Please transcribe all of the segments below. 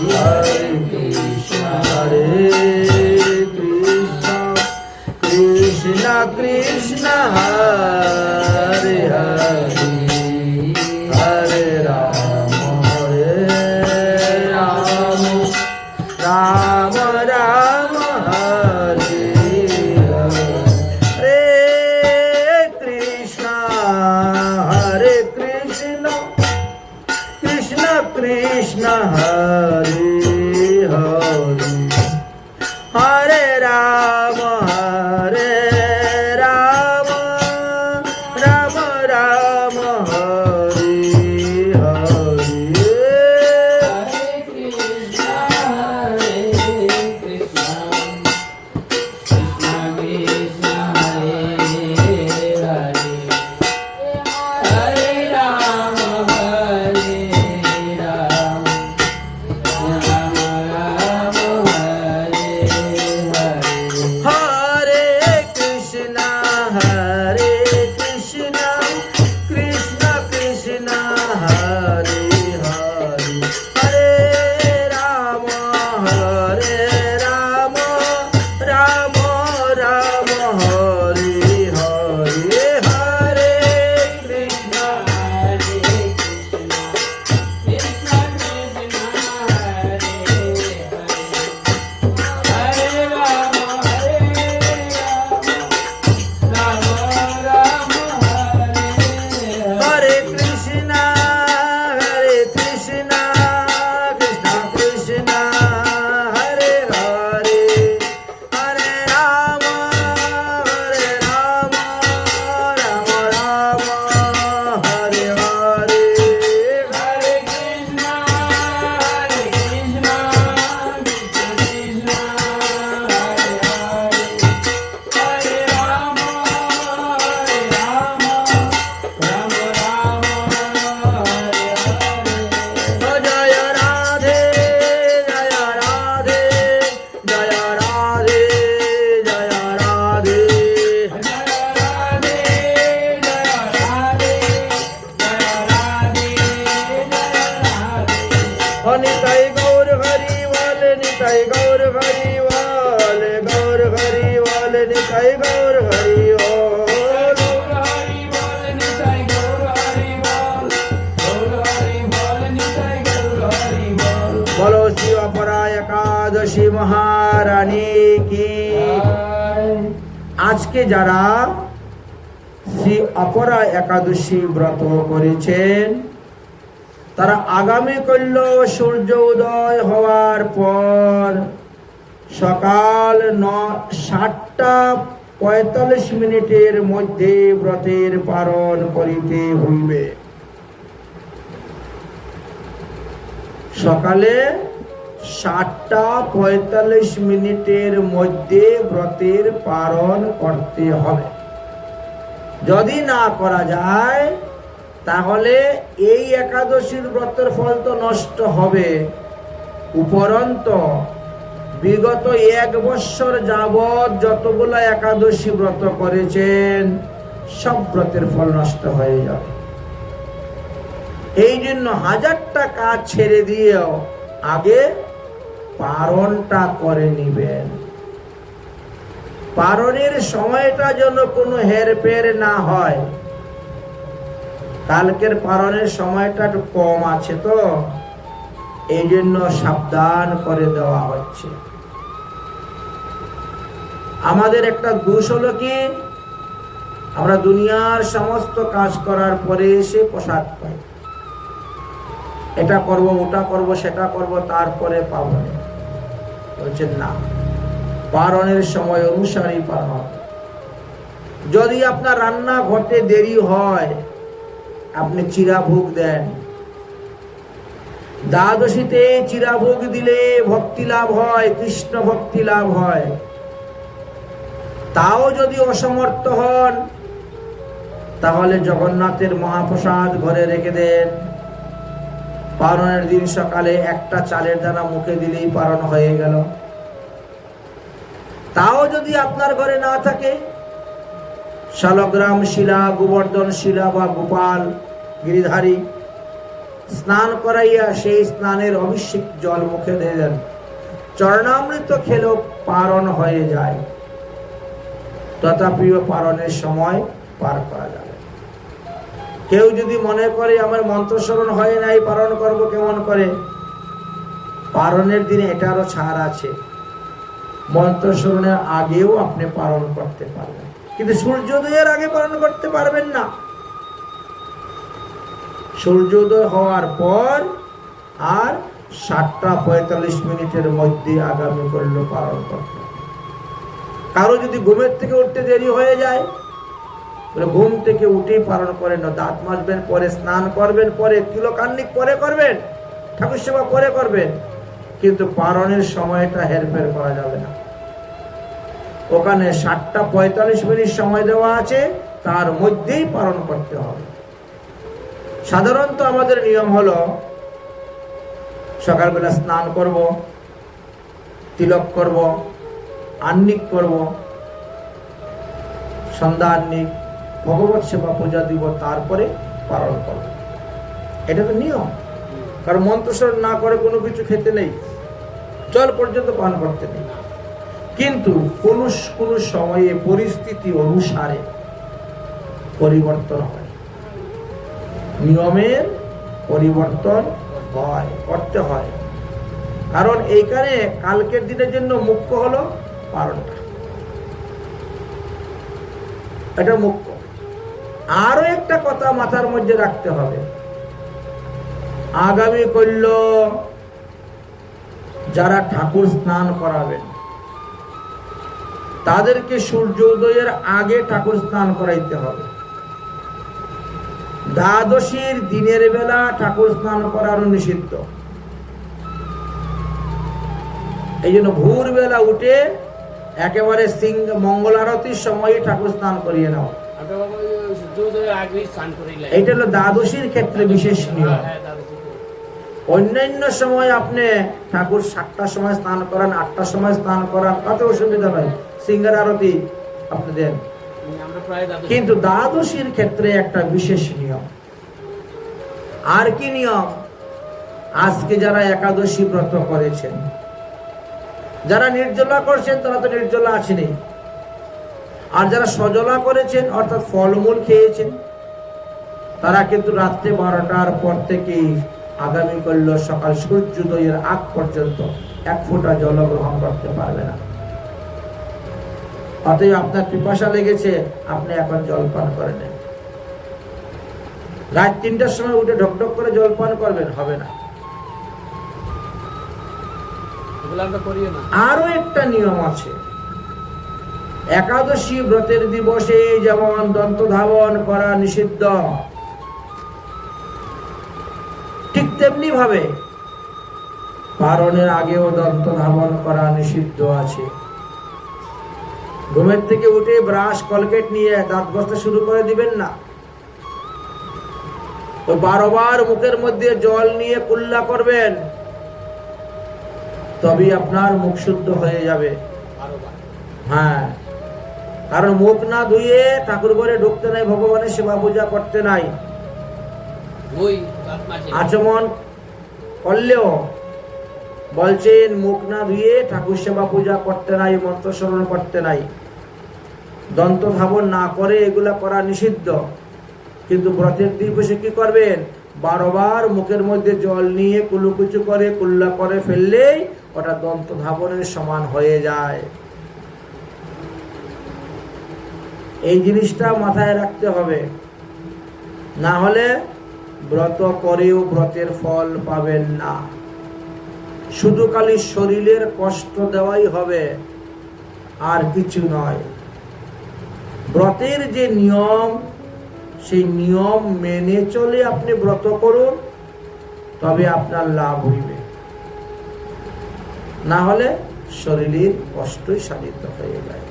Hare Krishna Krishna Krishna Hare Hare Hare Rama Rama Rama Hare Hare Krishna Krishna Krishna Hare Hare Hare Rama Rama Rama Hare Hare Nitai गौर हरिवाल निताई गौर हरिवाल गौर हरिवाल निताई गौर हरिवाल बोलो शिव अपरा एकादशी महारानी की। আজকে যারা শ্রী অপরা একাদশী ব্রত করেছেন তারা আগামীকাল সূর্য উদয় হওয়ার পর সকাল 7:45 মধ্যে ব্রতের পালন করিতে হইবে। সকালে 7:45 মধ্যে ব্রতের পালন করতে হবে। যদি না করা যায় তাহলে এই একাদশীর ব্রতের ফল তো নষ্ট হবে, উপরন্ত বিগত 1 বছর যাবৎ যতগুলো একাদশী ব্রত করেছেন সব ব্রতের ফল নষ্ট হয়ে যাবে। এই জন্য 1000টা কাজ ছেড়ে দিয়েও আগে পালনটা করে নিবেন। পালনের সময়টা যেন কোনো হেরফের না হয়। কালকের পালনের সময়টা একটু কম আছে তো এই জন্য সাবধান করে দেওয়া হচ্ছে। আমাদের একটা দোষ হলো কি, আমরা দুনিয়ার সমস্ত কাজ করার পরে এসে প্রসাদ পাই, এটা করব ওটা করব সেটা করব তারপরে পাবো না। বলছেন না, পালনের সময় অনুসারেই পালন হবে। যদি আপনার রান্না ঘটে দেরি হয় আপনি চিরাভোগ দেন, দ্বাদশীতে চিরাভোগ দিলে ভক্তি লাভ হয়, কৃষ্ণ ভক্তি লাভ হয়। তাও যদি অসমর্থ হন তাহলে জগন্নাথের মহাপ্রসাদ ঘরে রেখে দেন। পালনের দিন সকালে একটা চালের দানা মুখে দিলেই পালন হয়ে গেল। তাও যদি আপনার ঘরে না থাকে, শালগ্রাম শিলা, গোবর্ধন শিলা বা গোপাল গিরিধারী স্নান করাইয়া সেই স্নানের অভিষেক জল মুখে দেন, চরণামৃত খেলেও পারণ হয়ে যায়, তথাপিও পারণের সময় পার করা যাবে। কেউ যদি মনে করে আমার মন্ত্রস্মরণ হয় নাই, পারণ করব কেমন করে, পারণের দিনে এটারও ছাড় আছে। মন্ত্রস্মরণের আগেও আপনি পালন করতে পারবেন, কিন্তু সূর্যোদয়ের আগে পালন করতে পারবেন না। সূর্যোদয় হওয়ার পর আর 7:45 মধ্যে আগামী করলে পালন করতে হবে। কারো যদি ঘুমের থেকে উঠতে দেরি হয়ে যায়, ঘুম থেকে উঠেই পালন করেন না, দাঁত মাজবেন পরে, স্নান করবেন পরে, তিলকান্নিক পরে করবেন, ঠাকুর সেবা পরে করবেন, কিন্তু পালনের সময়টা হেরফের করা যাবে না। ওখানে 7:45 সময় দেওয়া আছে, তার মধ্যেই পালন করতে হবে। সাধারণত আমাদের নিয়ম হলো সকালবেলা স্নান করব, তিলক করব, আহ্নিক করব, সন্ধ্যা আহ্নিক, ভগবত সেবা পূজা দিব, তারপরে পালন করব। এটা তো নিয়ম, কারণ মন্ত্রস্মরণ না করে কোনো কিছু খেতে নেই, জল পর্যন্ত পান করতে নেই। কিন্তু কোন কোন সময়ে পরিস্থিতি অনুসারে পরিবর্তন হয়, নিয়মের পরিবর্তন হয়, করতে হয়। কারণ এইখানে কালকের দিনের জন্য মুখ্য হলো পালনটা, এটা মুখ্য। আরো একটা কথা মাথার মধ্যে রাখতে হবে, আগামী কল্য যারা ঠাকুর স্নান করাবেন তাদেরকে সূর্যোদয়ের আগে ঠাকুর স্নান করাইতে হবে। দ্বাদশীর দিনের বেলা ঠাকুর স্নান করানো নিষিদ্ধ। এই জন্য ভোরবেলা উঠে একেবারে মঙ্গল আরতির সময় ঠাকুর স্নান করিয়ে নাও। এইটা হলো দ্বাদশীর ক্ষেত্রে বিশেষ নিয়ম। অন্যান্য সময় আপনি ঠাকুর 7টার সময় স্নান করান, 8টার সময় স্নান করান, তাতে অসুবিধা নয়, সিঙ্গার আরতি আপনি দেন। কিন্তু দ্বাদশীর ক্ষেত্রে একটা বিশেষ নিয়ম। আর কি নিয়ম? আজকে যারা একাদশী ব্রত করেছেন, যারা নির্জলা করছেন তারা তো নির্জলা আছেনই, আর যারা সজলা করেছেন অর্থাৎ ফলমূল খেয়েছেন, তারা কিন্তু রাত্রে 12টার পর থেকেই আগামী কল্য সকাল সূর্যোদয়ের আগ পর্যন্ত 1 ফোঁটা জল গ্রহণ করতে পারবে না। অতএব আপনার পিপাসা লেগেছে, আপনি এখন জলপান করে নেন। রাত 3টার সময় উঠে ঢকঢক করে জলপান করবেন, হবে না। আরো একটা নিয়ম আছে, একাদশী ব্রতের দিবসে যেমন দন্ত ধাবন করা নিষিদ্ধ, ঠিক তেমনি ভাবে পারণের আগেও দন্ত ধাবন করা নিষিদ্ধ আছে। ঘুমের থেকে উঠে ব্রাশ কলগেট নিয়ে দাঁত ঘষতে শুরু করে দিবেন না। ও 12 বার মুখের মধ্যে জল নিয়ে কুল্লা করবেন, তবেই আপনার মুখ শুদ্ধ হয়ে যাবে। হ্যাঁ, কারণ মুখ না ধুয়ে ঠাকুর ঘরে ঢুকতে নাই, ভগবানের সেবা পূজা করতে নাই। আচমন করলেও বলছেন মুখ না ধুয়ে ঠাকুর সেবা পূজা করতে নাই, মন্ত্র স্মরণ করতে নাই, দন্ত ধাবন না করে এগুলা করা নিষিদ্ধ। কিন্তু ব্রতের দিবসে কি করবেন? 12 বার মুখের মধ্যে জল নিয়ে কুলুকুচু করে কুল্লা করে ফেললেই ওটা দন্ত ধাবনের সমান হয়ে যায়। এই জিনিসটা মাথায় রাখতে হবে, না হলে ব্রত করেও ব্রতের ফল পাবেন না, শুধু খালি শরীরের কষ্ট দেওয়াই হবে, আর কিছু নয়। ব্রতের যে নিয়ম, সেই নিয়ম মেনে চলে আপনি ব্রত করুন, তবে আপনার লাভ হইবে, না হলে শরীরের কষ্টই সাধিত হয়ে যায়।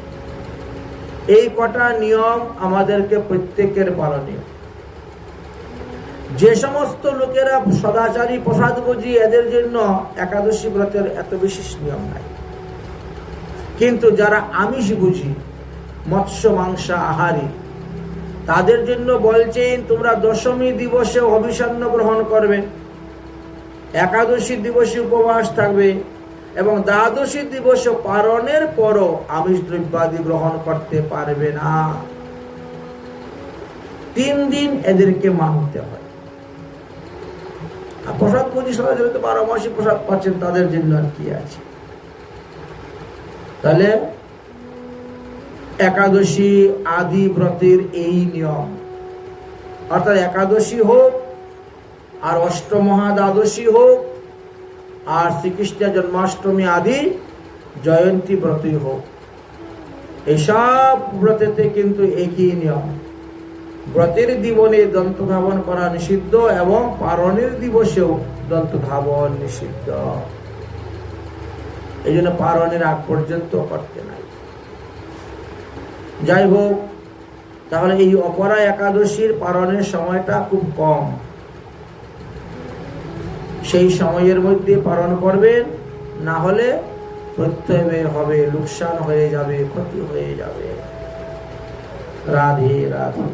এই কটা নিয়ম আমাদেরকে প্রত্যেকের পালনীয়। যে সমস্ত লোকেরা সদাচারী প্রসাদ বুঝি, এদের জন্য একাদশী ব্রতের এত বিশেষ নিয়ম নাই। কিন্তু যারা আমিষ বুঝি, মৎস্য মাংস আহারী, তাদের জন্য বলছেন তোমরা দশমী দিবসে অভিসন্ন গ্রহণ করবে। একাদশী দিবসে উপবাস থাকবে এবং দ্বাদশী দিবস পালনের পরও আমিষ দ্রব্যাদি গ্রহণ করতে পারবে না। 3 দিন এদেরকে মানতে হয়। আর প্রসাদ পুঁজি সবাই 12 মাসে প্রসাদ পাচ্ছেন, তাদের জন্য আর কি আছে। তাহলে একাদশী আদি ব্রতের এই নিয়ম, অর্থাৎ একাদশী হোক আর অষ্টমহা দ্বাদশী হোক আর শ্রীকৃষ্ণের জন্মাষ্টমী আদি জয়ন্তী ব্রতই হোক, এইসব ব্রতেতে কিন্তু একই নিয়ম। ব্রতের দিবনে দন্ত ধাবন করা নিষিদ্ধ এবং পারণের দিবসেও দন্ত ধাবন নিষিদ্ধ। এই জন্য পারণের আগ পর্যন্ত করতে নাই। যাই হোক, তাহলে এই অপরা একাদশীর পালনের সময়টা খুব কম, সেই সময়ের মধ্যে পালন করবেন, না হলে প্রত্যয় হবে, লোকসান হয়ে যাবে, ক্ষতি হয়ে যাবে। রাধে রাধে।